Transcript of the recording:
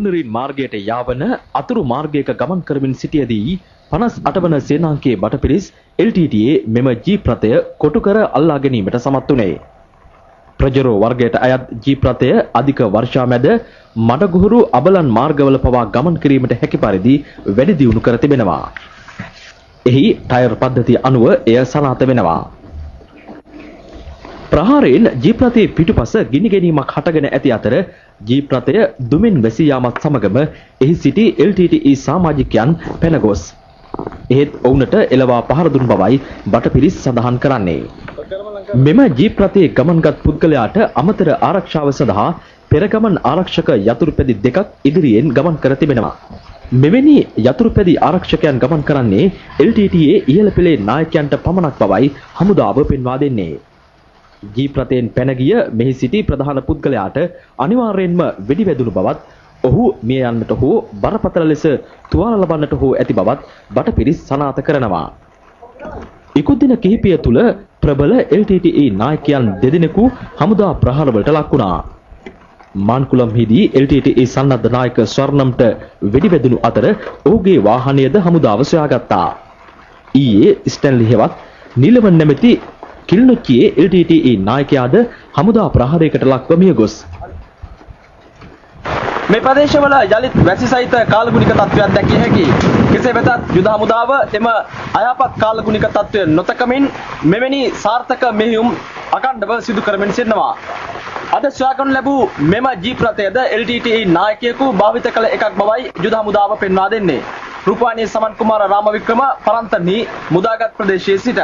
ලුණරින් මාර්ගයට යාවන අතුරු මාර්ගයක ගමන් කරමින් සිටියදී 58 වන සේනාංකයේ බටපිරිස් LTTA මෙම ජීප් රථය කොටු කර අල්ලා ගැනීමට සමත් වුණේ. ප්‍රජරෝ වර්ගයට අයත් ජීප් රථය අධික වර්ෂා මැද මඩගුහුරු අබලන් මාර්ගවල පවා ගමන් කිරීමට හැකි පරිදි වැඩි දියුණු කර තිබෙනවා. එහි ටයර් පද්ධතිය අනුව එය සනාථ වෙනවා. ප්‍රහාරයෙන් ජීප් රථයේ පිටුපස ගිනි ගැනීමක් හටගෙන ඇති අතර ජීප් රථය දුමින් වැසී යාමත් සමගම එහි සිටි LTTE සමාජිකයන් පැන ගොස් එහෙත් ඔවුන්ට එළවා පහර දුන් බවයි බටපිරිස් සඳහන් කරන්නේ. මෙම ජීප් රථයේ ගමන්ගත් පුද්ගලයාට අමතර ආරක්ෂාව සඳහා පෙරගමන් ආරක්ෂක යතුරුපැදි දෙකක් ඉදිරියෙන් ගමන් කර තිබෙනවා. මෙවැනි යතුරුපැදි ආරක්ෂකයන් ගමන් කරන්නේ LTTE ඉහළ පෙළේ නායකයන්ට පමණක් බවයි හමුදාව පෙන්වා දෙන්නේ. ජීප් රථයෙන් පැන ගිය මෙහි සිටි ප්‍රධාන පුද්ගලයාට අනිවාර්යයෙන්ම වෙඩි වැදුණු බවත් ඔහු මිය යන්නට හෝ බරපතල ලෙස තුවාල ලබන්නට හෝ ඇති බවත් බටපිරිස් සනාථ කරනවා. ඉකුත් දින කිහිපය තුළ ප්‍රබල LTTE නායකයන් දෙදෙනෙකු හමුදා ප්‍රහාරවලට ලක් වුණා. මාන්කුලම්හිදී LTTE සන්නද්ධ නායක ස්වර්ණම්ට වෙඩි වැදුණු අතර ඔහුගේ වාහනයද හමුදාව සොයාගත්තා. ඊයේ ස්ටැන්ලි හෙවත් නිලවන් නැමැති කිල්නොච්චියේ LTTE නායකයාද හමුදා ප්‍රහාරයකට ලක්ව මිය ගොස් මේ ප්‍රදේශවල යලිත් වැසි සහිත කාලගුණික තත්ත්වයක් දැකිය හැකියි. කෙසේ වෙතත් යුද හමුදාව එම අයහපත් කාලගුණික තත්ත්වය නොතකමින් මෙවැනි සාර්ථක මෙහෙයුම් අඛණ්ඩව සිදු කරමින් සිටිනවා. අද සොයාගනු ලැබූ මෙම ජීප් රථයද LTTE නායකයෙකු භාවිත කළ එකක් බවයි යුද හමුදාව පෙන්වා දෙන්නේ. රූපවාහිනියේ සමන් කුමාර රාමවික්‍රම පරන්තනි මුදාගත් ප්‍රදේශයේ සිට